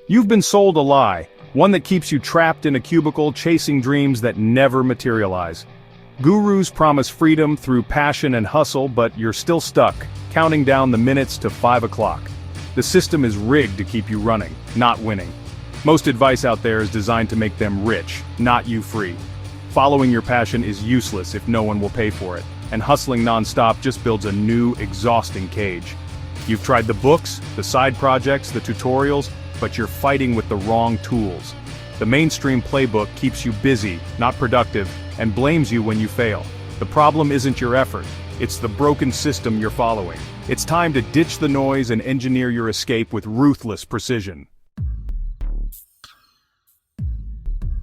You've been sold a lie, one that keeps you trapped in a cubicle chasing dreams that never materialize. Gurus promise freedom through passion and hustle, but you're still stuck, counting down the minutes to 5 o'clock. The system is rigged to keep you running, not winning. Most advice out there is designed to make them rich, not you free. Following your passion is useless if no one will pay for it, and hustling non-stop just builds a new, exhausting cage. You've tried the books, the side projects, the tutorials, but you're fighting with the wrong tools. The mainstream playbook keeps you busy, not productive, and blames you when you fail. The problem isn't your effort, it's the broken system you're following. It's time to ditch the noise and engineer your escape with ruthless precision.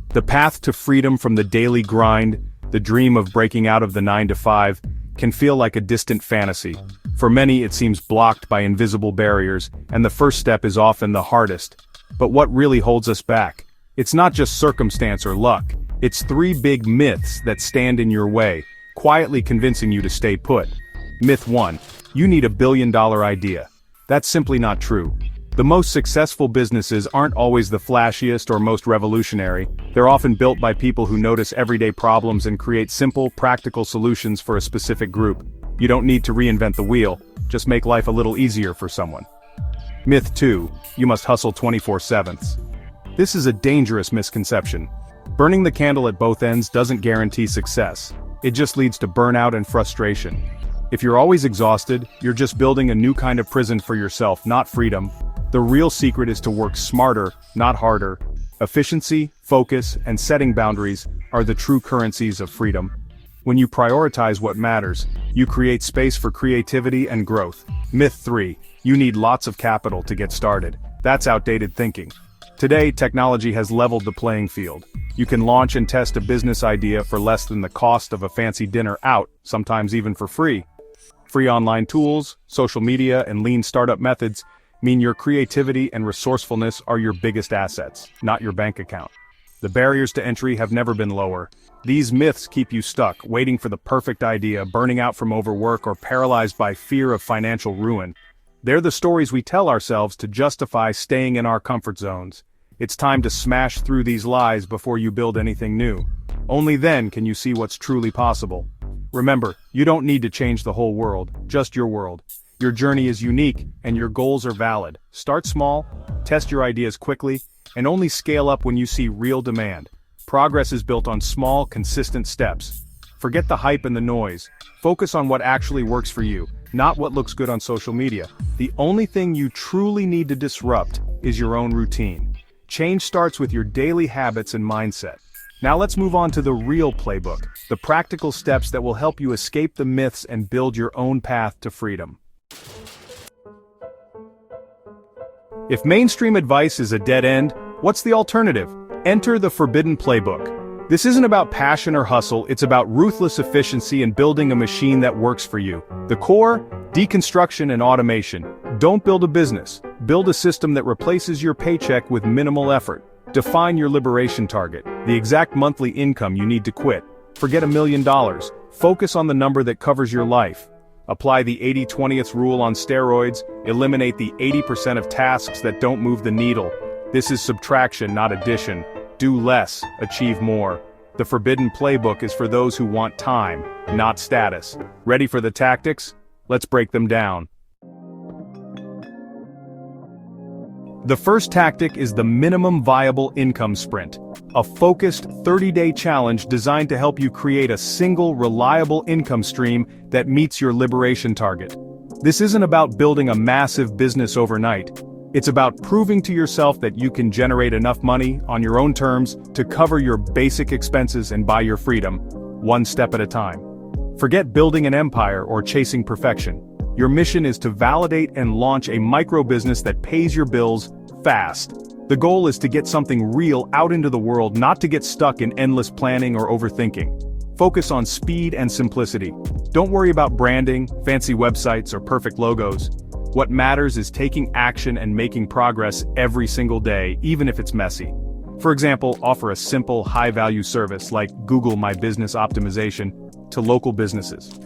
The path to freedom from the daily grind, the dream of breaking out of the 9-to-5, can feel like a distant fantasy. For many, it seems blocked by invisible barriers, and the first step is often the hardest. But what really holds us back? It's not just circumstance or luck. It's 3 big myths that stand in your way, quietly convincing you to stay put. Myth 1. You need $1 billion idea. That's simply not true. The most successful businesses aren't always the flashiest or most revolutionary. They're often built by people who notice everyday problems and create simple, practical solutions for a specific group. You don't need to reinvent the wheel, just make life a little easier for someone. Myth 2. You must hustle 24/7. This is a dangerous misconception. Burning the candle at both ends doesn't guarantee success. It just leads to burnout and frustration. If you're always exhausted, you're just building a new kind of prison for yourself, not freedom. The real secret is to work smarter, not harder. Efficiency, focus, and setting boundaries are the true currencies of freedom. When you prioritize what matters, you create space for creativity and growth. Myth 3. You need lots of capital to get started. That's outdated thinking. Today, technology has leveled the playing field. You can launch and test a business idea for less than the cost of a fancy dinner out, sometimes even for free. Free online tools, social media, and lean startup methods mean your creativity and resourcefulness are your biggest assets, not your bank account. The barriers to entry have never been lower. These myths keep you stuck, waiting for the perfect idea, burning out from overwork, or paralyzed by fear of financial ruin. They're the stories we tell ourselves to justify staying in our comfort zones. It's time to smash through these lies before you build anything new. Only then can you see what's truly possible. Remember, you don't need to change the whole world, just your world. Your journey is unique, and your goals are valid. Start small, test your ideas quickly, and only scale up when you see real demand. Progress is built on small, consistent steps. Forget the hype and the noise. Focus on what actually works for you, not what looks good on social media. The only thing you truly need to disrupt is your own routine. Change starts with your daily habits and mindset. Now let's move on to the real playbook, the practical steps that will help you escape the myths and build your own path to freedom. If mainstream advice is a dead end, what's the alternative? Enter the forbidden playbook. This isn't about passion or hustle, it's about ruthless efficiency and building a machine that works for you. The core? Deconstruction and automation. Don't build a business. Build a system that replaces your paycheck with minimal effort. Define your liberation target, the exact monthly income you need to quit. Forget $1 million. Focus on the number that covers your life. Apply the 80-20th rule on steroids, eliminate the 80% of tasks that don't move the needle. This is subtraction, not addition. Do less, achieve more. The forbidden playbook is for those who want time, not status. Ready for the tactics? Let's break them down. The first tactic is the minimum viable income sprint, a focused 30-day challenge designed to help you create a single reliable income stream that meets your liberation target. This isn't about building a massive business overnight. It's about proving to yourself that you can generate enough money on your own terms to cover your basic expenses and buy your freedom, one step at a time. Forget building an empire or chasing perfection. Your mission is to validate and launch a micro-business that pays your bills fast. The goal is to get something real out into the world, not to get stuck in endless planning or overthinking. Focus on speed and simplicity. Don't worry about branding, fancy websites, or perfect logos. What matters is taking action and making progress every single day, even if it's messy. For example, offer a simple, high-value service like Google My Business Optimization to local businesses.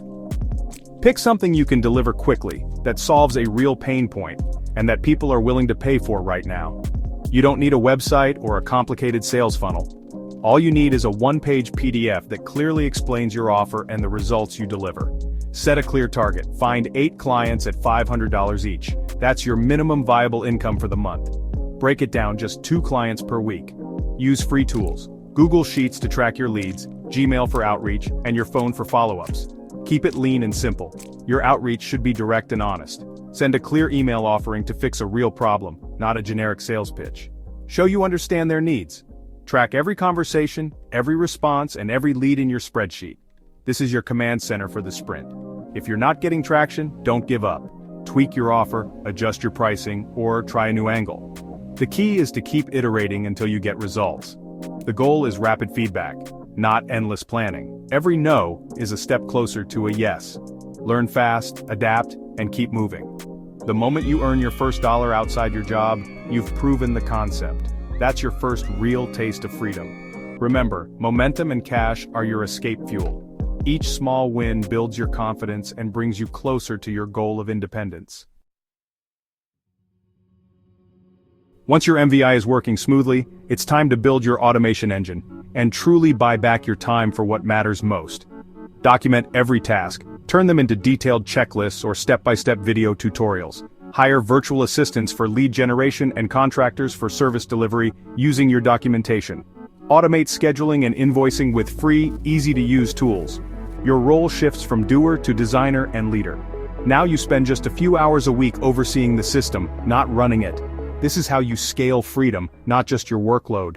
Pick something you can deliver quickly, that solves a real pain point, and that people are willing to pay for right now. You don't need a website or a complicated sales funnel. All you need is a one-page PDF that clearly explains your offer and the results you deliver. Set a clear target. Find 8 clients at $500 each. That's your minimum viable income for the month. Break it down, just 2 clients per week. Use free tools. Google Sheets to track your leads, Gmail for outreach, and your phone for follow-ups. Keep it lean and simple. Your outreach should be direct and honest. Send a clear email offering to fix a real problem, not a generic sales pitch. Show you understand their needs. Track every conversation, every response, and every lead in your spreadsheet. This is your command center for the sprint. If you're not getting traction, don't give up. Tweak your offer, adjust your pricing, or try a new angle. The key is to keep iterating until you get results. The goal is rapid feedback, not endless planning. Every no is a step closer to a yes. Learn fast, adapt, and keep moving. The moment you earn your first dollar outside your job, you've proven the concept. That's your first real taste of freedom. Remember, momentum and cash are your escape fuel. Each small win builds your confidence and brings you closer to your goal of independence. Once your MVI is working smoothly, it's time to build your automation engine and truly buy back your time for what matters most. Document every task, turn them into detailed checklists or step-by-step video tutorials. Hire virtual assistants for lead generation and contractors for service delivery using your documentation. Automate scheduling and invoicing with free, easy-to-use tools. Your role shifts from doer to designer and leader. Now you spend just a few hours a week overseeing the system, not running it. This is how you scale freedom, not just your workload.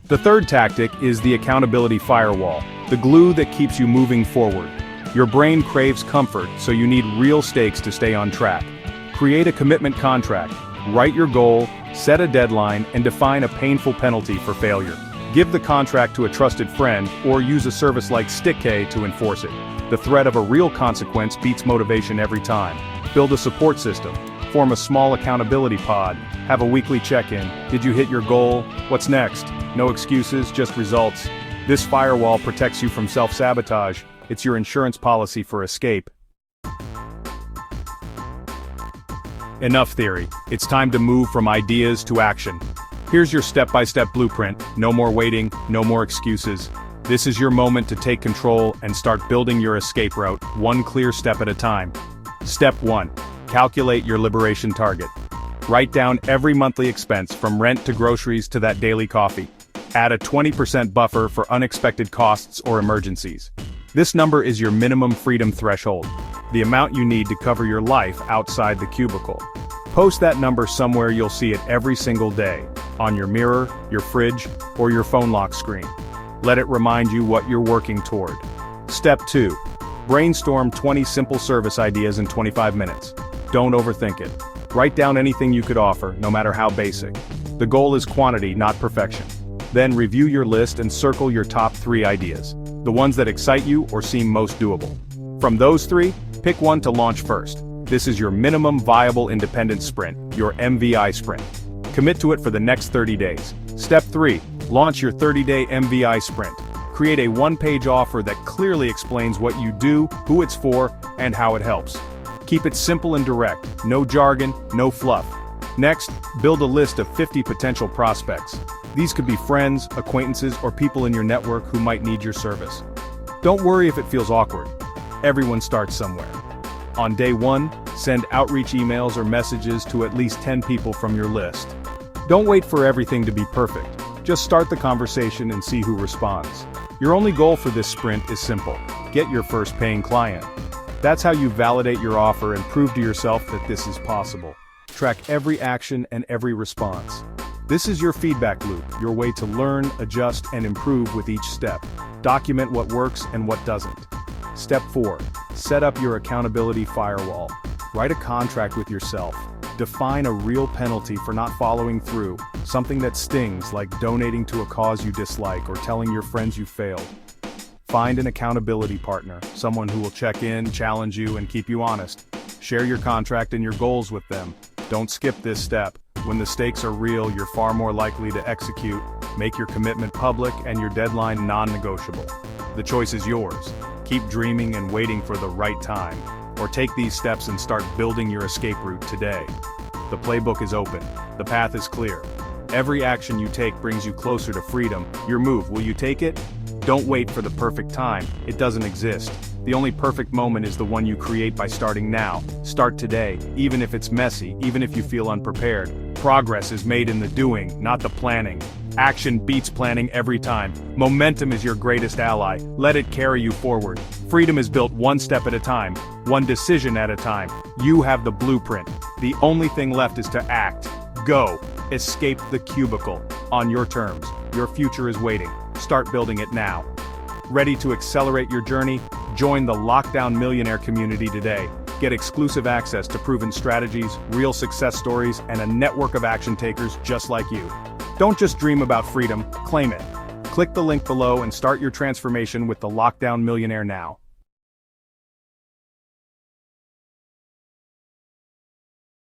The third tactic is the accountability firewall, the glue that keeps you moving forward. Your brain craves comfort, so you need real stakes to stay on track. Create a commitment contract, write your goal, set a deadline, and define a painful penalty for failure. Give the contract to a trusted friend, or use a service like StickK to enforce it. The threat of a real consequence beats motivation every time. Build a support system. Form a small accountability pod. Have a weekly check-in. Did you hit your goal? What's next? No excuses, just results. This firewall protects you from self-sabotage. It's your insurance policy for escape. Enough theory. It's time to move from ideas to action. Here's your step-by-step blueprint. No more waiting, no more excuses. This is your moment to take control and start building your escape route, one clear step at a time. Step 1. Calculate your liberation target. Write down every monthly expense, from rent to groceries to that daily coffee. Add a 20% buffer for unexpected costs or emergencies. This number is your minimum freedom threshold, the amount you need to cover your life outside the cubicle. Post that number somewhere you'll see it every single day, on your mirror, your fridge, or your phone lock screen. Let it remind you what you're working toward. Step 2. Brainstorm 20 simple service ideas in 25 minutes. Don't overthink it. Write down anything you could offer, no matter how basic. The goal is quantity, not perfection. Then review your list and circle your top 3 ideas, the ones that excite you or seem most doable. From those 3, pick one to launch first. This is your minimum viable independence sprint, your MVI sprint. Commit to it for the next 30 days. Step 3. Launch your 30-day MVI sprint. Create a one-page offer that clearly explains what you do, who it's for, and how it helps. Keep it simple and direct, no jargon, no fluff. Next, build a list of 50 potential prospects. These could be friends, acquaintances, or people in your network who might need your service. Don't worry if it feels awkward. Everyone starts somewhere. On day 1, send outreach emails or messages to at least 10 people from your list. Don't wait for everything to be perfect. Just start the conversation and see who responds. Your only goal for this sprint is simple: get your first paying client. That's how you validate your offer and prove to yourself that this is possible. Track every action and every response. This is your feedback loop, your way to learn, adjust, and improve with each step. Document what works and what doesn't. Step 4. Set up your accountability firewall. Write a contract with yourself. Define a real penalty for not following through, something that stings, like donating to a cause you dislike or telling your friends you failed. Find an accountability partner, someone who will check in, challenge you, and keep you honest. Share your contract and your goals with them. Don't skip this step. When the stakes are real, you're far more likely to execute. Make your commitment public and your deadline non-negotiable. The choice is yours. Keep dreaming and waiting for the right time. Or take these steps and start building your escape route today. The playbook is open. The path is clear. Every action you take brings you closer to freedom. Your move, will you take it? Don't wait for the perfect time. It doesn't exist. The only perfect moment is the one you create by starting now. Start today, even if it's messy, even if you feel unprepared. Progress is made in the doing, not the planning. Action beats planning every time. Momentum is your greatest ally. Let it carry you forward. Freedom is built one step at a time, one decision at a time. You have the blueprint. The only thing left is to act. Go. Escape the cubicle. On your terms. Your future is waiting. Start building it now. Ready to accelerate your journey? Join the Lockdown Millionaire community today. Get exclusive access to proven strategies, real success stories, and a network of action takers just like you. Don't just dream about freedom, claim it. Click the link below and start your transformation with the Lockdown Millionaire now.